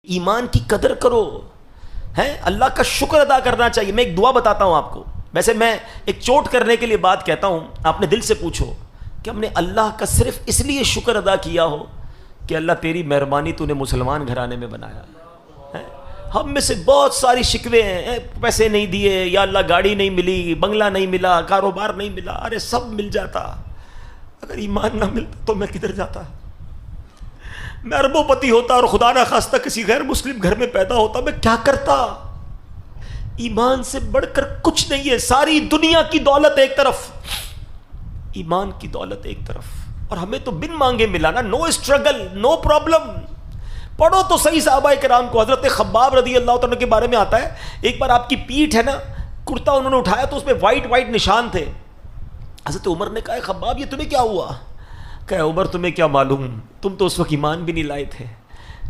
ایمان کی قدر کرو، ہے اللہ کا شکر ادا کرنا چاہیے۔ میں ایک دعا بتاتا ہوں آپ کو، ویسے میں ایک چوٹ کرنے کے لیے بات کہتا ہوں، آپ نے دل سے پوچھو کہ ہم نے اللہ کا صرف اس لیے شکر ادا کیا ہو کہ اللہ تیری مہربانی تو نے مسلمان گھرانے میں بنایا ہے۔ ہم میں سے بہت ساری شکوے ہیں، پیسے نہیں دیے، یا اللہ گاڑی نہیں ملی، بنگلہ نہیں ملا، کاروبار نہیں ملا، ارے سب مل جاتا، اگر ایمان نہ ملتا تو میں کدھر جاتا؟ میں اربوں پتی ہوتا اور خدا نہ خواستہ کسی غیر مسلم گھر میں پیدا ہوتا، میں کیا کرتا؟ ایمان سے بڑھ کر کچھ نہیں ہے، ساری دنیا کی دولت ایک طرف، ایمان کی دولت ایک طرف، اور ہمیں تو بن مانگے ملا نا، نو اسٹرگل، نو پرابلم۔ پڑھو تو صحیح صحابہ کرام کو۔ حضرت خباب رضی اللہ تعالیٰ کے بارے میں آتا ہے، ایک بار آپ کی پیٹھ ہے نا، کرتا انہوں نے اٹھایا تو اس میں وائٹ وائٹ نشان تھے۔ حضرت عمر نے کہا خباب یہ تمہیں کیا ہوا؟ کہ عمر تمہیں کیا معلوم، تم تو اس وقت ایمان بھی نہیں لائے تھے۔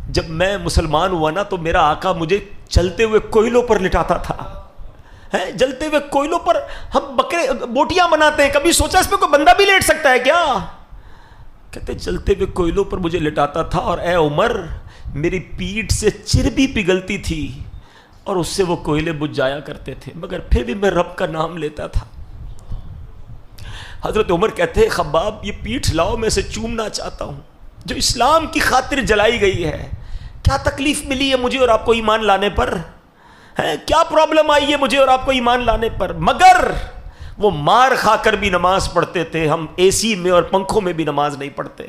جب میں مسلمان ہوا نا تو میرا آقا مجھے چلتے ہوئے کوئلوں پر لٹاتا تھا، جلتے ہوئے کوئلوں پر ہم بکرے بوٹیاں بناتے ہیں، کبھی سوچا اس پہ کوئی بندہ بھی لیٹ سکتا ہے کیا؟ کہتے جلتے ہوئے کوئلوں پر مجھے لٹاتا تھا، اور اے عمر میری پیٹھ سے چربی پگھلتی تھی اور اس سے وہ کوئلے بجھ جایا کرتے تھے، مگر پھر بھی میں رب کا نام لیتا تھا۔ حضرت عمر کہتے ہیں خباب یہ پیٹھ لاؤ، میں اسے چومنا چاہتا ہوں جو اسلام کی خاطر جلائی گئی ہے۔ کیا تکلیف ملی ہے مجھے اور آپ کو ایمان لانے پر؟ کیا پرابلم آئی ہے مجھے اور آپ کو ایمان لانے پر؟ مگر وہ مار کھا کر بھی نماز پڑھتے تھے، ہم اے سی میں اور پنکھوں میں بھی نماز نہیں پڑھتے۔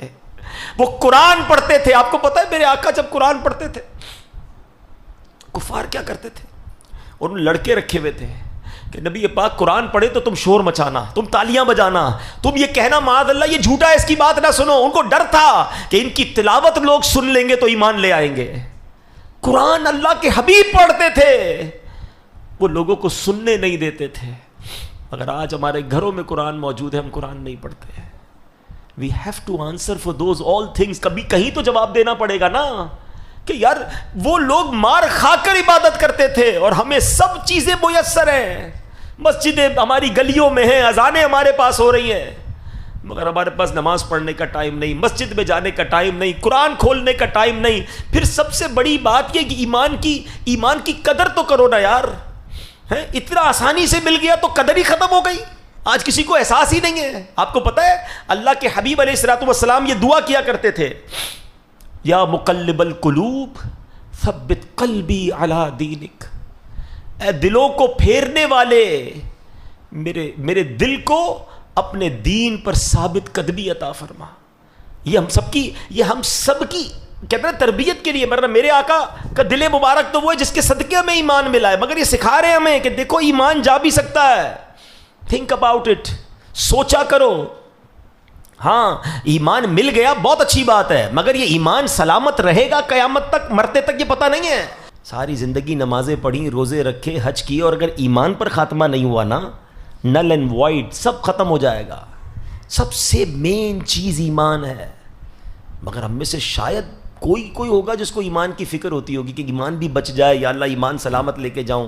وہ قرآن پڑھتے تھے۔ آپ کو پتہ ہے میرے آقا جب قرآن پڑھتے تھے کفار کیا کرتے تھے؟ اور ان لڑکے رکھے ہوئے تھے کہ نبی پاک قرآن پڑھے تو تم شور مچانا، تم تالیاں بجانا، تم یہ کہنا معاذ اللہ یہ جھوٹا ہے، اس کی بات نہ سنو۔ ان کو ڈر تھا کہ ان کی تلاوت لوگ سن لیں گے تو ایمان لے آئیں گے۔ قرآن اللہ کے حبیب پڑھتے تھے، وہ لوگوں کو سننے نہیں دیتے تھے۔ اگر آج ہمارے گھروں میں قرآن موجود ہے، ہم قرآن نہیں پڑھتے۔ We have to answer for those all things۔ کبھی کہیں تو جواب دینا پڑے گا نا کہ یار وہ لوگ مار کھا کر عبادت کرتے تھے اور ہمیں سب چیزیں میسر ہیں، مسجدیں ہماری گلیوں میں ہیں، اذانیں ہمارے پاس ہو رہی ہیں، مگر ہمارے پاس نماز پڑھنے کا ٹائم نہیں، مسجد میں جانے کا ٹائم نہیں، قرآن کھولنے کا ٹائم نہیں۔ پھر سب سے بڑی بات یہ کہ ایمان کی قدر تو کرو نا یار، اتنا آسانی سے مل گیا تو قدر ہی ختم ہو گئی۔ آج کسی کو احساس ہی نہیں ہے۔ آپ کو پتہ ہے اللہ کے حبیب علیہ الصلوۃ والسلام یہ دعا کیا کرتے تھے، یا مقلب القلوب ثبت قلبی علی دینک، اے دلوں کو پھیرنے والے میرے دل کو اپنے دین پر ثابت قدمی عطا فرما۔ یہ ہم سب کی کہتے ہیں تربیت کے لیے، مطلب میرے آقا کا دل مبارک تو وہ ہے جس کے صدقے میں ایمان ملا ہے، مگر یہ سکھا رہے ہیں ہمیں کہ دیکھو ایمان جا بھی سکتا ہے، تھنک اباؤٹ اٹ، سوچا کرو۔ ہاں ایمان مل گیا بہت اچھی بات ہے، مگر یہ ایمان سلامت رہے گا قیامت تک، مرتے تک یہ پتہ نہیں ہے۔ ساری زندگی نمازیں پڑھی، روزے رکھے، حج کیے، اور اگر ایمان پر خاتمہ نہیں ہوا نا، نل اینڈ وائڈ سب ختم ہو جائے گا۔ سب سے مین چیز ایمان ہے، مگر ہم میں سے شاید کوئی ہوگا جس کو ایمان کی فکر ہوتی ہوگی کہ ایمان بھی بچ جائے، یا اللہ ایمان سلامت لے کے جاؤں۔